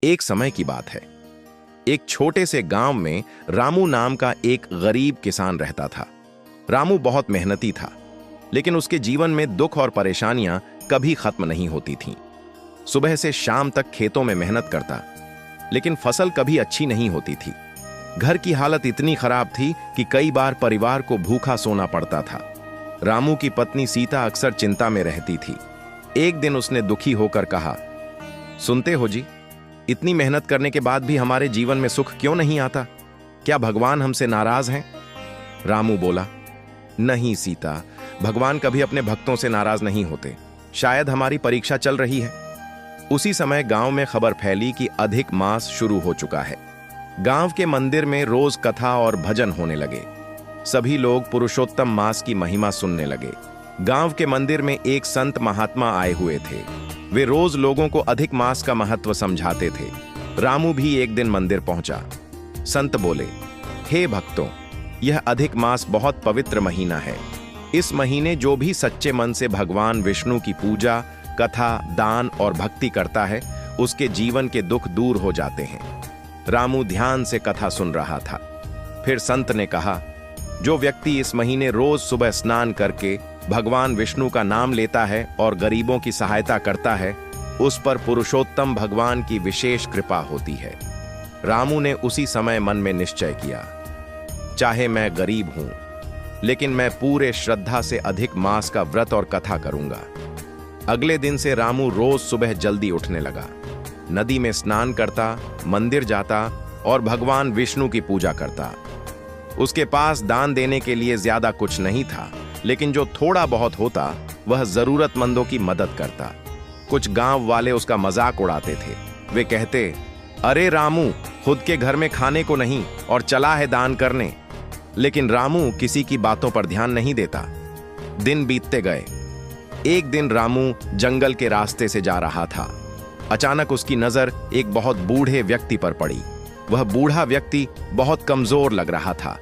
एक समय की बात है। एक छोटे से गांव में रामू नाम का एक गरीब किसान रहता था। रामू बहुत मेहनती था, लेकिन उसके जीवन में दुख और परेशानियां कभी खत्म नहीं होती थीं। सुबह से शाम तक खेतों में मेहनत करता, लेकिन फसल कभी अच्छी नहीं होती थी। घर की हालत इतनी खराब थी कि कई बार परिवार को भूखा सोना पड़ता था। रामू की पत्नी सीता अक्सर चिंता में रहती थी। एक दिन उसने दुखी होकर कहा, सुनते हो जी, इतनी मेहनत करने के बाद भी हमारे जीवन में सुख क्यों नहीं आता? क्या भगवान हमसे नाराज हैं? रामू बोला, नहीं सीता, भगवान कभी अपने भक्तों से नाराज नहीं होते। शायद हमारी परीक्षा चल रही है। उसी समय गांव में खबर फैली कि अधिक मास शुरू हो चुका है। गांव के मंदिर में रोज कथा और भजन होने लगे। सभी लोग पुरुषोत्तम मास की महिमा सुनने लगे। गांव के मंदिर में एक संत महात्मा आए हुए थे। वे रोज लोगों को अधिक मास का महत्व समझाते थे। रामू भी एक दिन मंदिर पहुंचा। संत बोले, हे भक्तों, यह अधिक मास बहुत पवित्र महीना है। इस महीने जो भी सच्चे मन से भगवान विष्णु की पूजा, कथा, दान और भक्ति करता है, उसके जीवन के दुख दूर हो जाते हैं। रामू ध्यान से कथा सुन रहा था। फिर संत ने कहा, जो व्यक्ति इस महीने रोज सुबह स्नान करके भगवान विष्णु का नाम लेता है और गरीबों की सहायता करता है, उस पर पुरुषोत्तम भगवान की विशेष कृपा होती है। रामू ने उसी समय मन में निश्चय किया, चाहे मैं गरीब हूं, लेकिन मैं पूरे श्रद्धा से अधिक मास का व्रत और कथा करूंगा। अगले दिन से रामू रोज सुबह जल्दी उठने लगा। नदी में स्नान करता, मंदिर जाता और भगवान विष्णु की पूजा करता। उसके पास दान देने के लिए ज्यादा कुछ नहीं था, लेकिन जो थोड़ा बहुत होता वह जरूरतमंदों की मदद करता। कुछ गांव वाले उसका मजाक उड़ाते थे। वे कहते, अरे रामू, खुद के घर में खाने को नहीं और चला है दान करने। लेकिन रामू किसी की बातों पर ध्यान नहीं देता। दिन बीतते गए। एक दिन रामू जंगल के रास्ते से जा रहा था। अचानक उसकी नजर एक बहुत बूढ़े व्यक्ति पर पड़ी। वह बूढ़ा व्यक्ति बहुत कमजोर लग रहा था।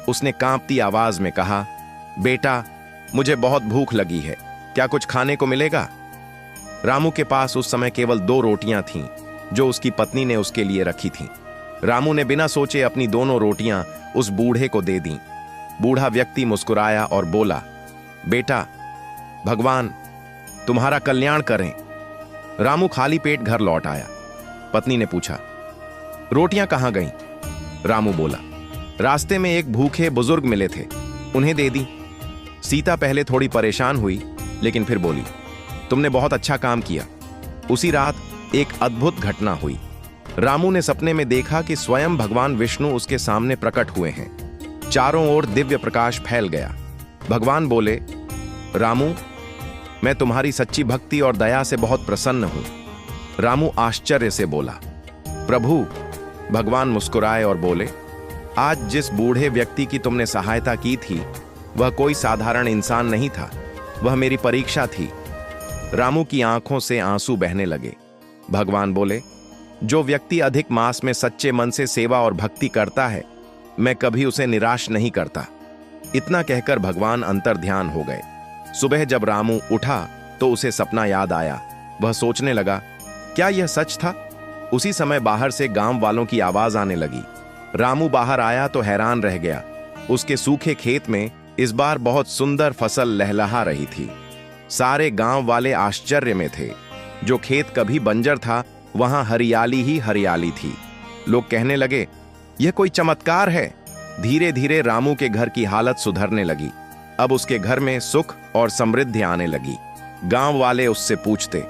उसने कांपती आवाज में कहा, बेटा, मुझे बहुत भूख लगी है, क्या कुछ खाने को मिलेगा? रामू के पास उस समय केवल 2 रोटियां थीं, जो उसकी पत्नी ने उसके लिए रखी थीं। रामू ने बिना सोचे अपनी दोनों रोटियां उस बूढ़े को दे दीं। बूढ़ा व्यक्ति मुस्कुराया और बोला, बेटा, भगवान तुम्हारा कल्याण करें। रामू खाली पेट घर लौट आया। पत्नी ने पूछा, रोटियां कहां गईं? रामू बोला, रास्ते में एक भूखे बुजुर्ग मिले थे, उन्हें दे दी। सीता पहले थोड़ी परेशान हुई, लेकिन फिर बोली, तुमने बहुत अच्छा काम किया। उसी रात एक अद्भुत घटना हुई। रामू ने सपने में देखा कि स्वयं भगवान विष्णु उसके सामने प्रकट हुए हैं। चारों ओर दिव्य प्रकाश फैल गया। भगवान बोले, रामू, मैं तुम्हारी सच्ची भक्ति और दया से बहुत प्रसन्न हूं। रामू आश्चर्य से बोला, प्रभु। भगवान मुस्कुराए और बोले, आज जिस बूढ़े व्यक्ति की तुमने सहायता की थी, वह कोई साधारण इंसान नहीं था, वह मेरी परीक्षा थी। रामू की आंखों से आंसू बहने लगे। भगवान बोले, जो व्यक्ति अधिक मास में सच्चे मन से सेवा और भक्ति करता है, मैं कभी उसे निराश नहीं करता। इतना कहकर भगवान अंतर्ध्यान हो गए। सुबह जब रामू उठा तो उसे सपना याद आया। वह सोचने लगा, क्या यह सच था? उसी समय बाहर से गांव वालों की आवाज आने लगी। रामू बाहर आया तो हैरान रह गया। उसके सूखे खेत में इस बार बहुत सुंदर फसल लहलहा रही थी। सारे गांव वाले आश्चर्य में थे। जो खेत कभी बंजर था, वहां हरियाली ही हरियाली थी। लोग कहने लगे, यह कोई चमत्कार है। धीरे धीरे रामू के घर की हालत सुधरने लगी। अब उसके घर में सुख और समृद्धि आने लगी। गांव वाले उससे पूछते,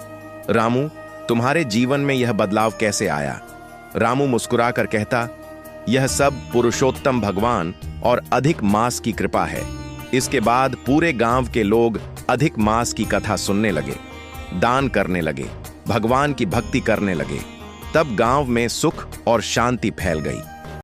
रामू, तुम्हारे जीवन में यह बदलाव कैसे आया? रामू मुस्कुराकर कहता, यह सब पुरुषोत्तम भगवान और अधिक मास की कृपा है। इसके बाद पूरे गांव के लोग अधिक मास की कथा सुनने लगे, दान करने लगे, भगवान की भक्ति करने लगे। तब गांव में सुख और शांति फैल गई।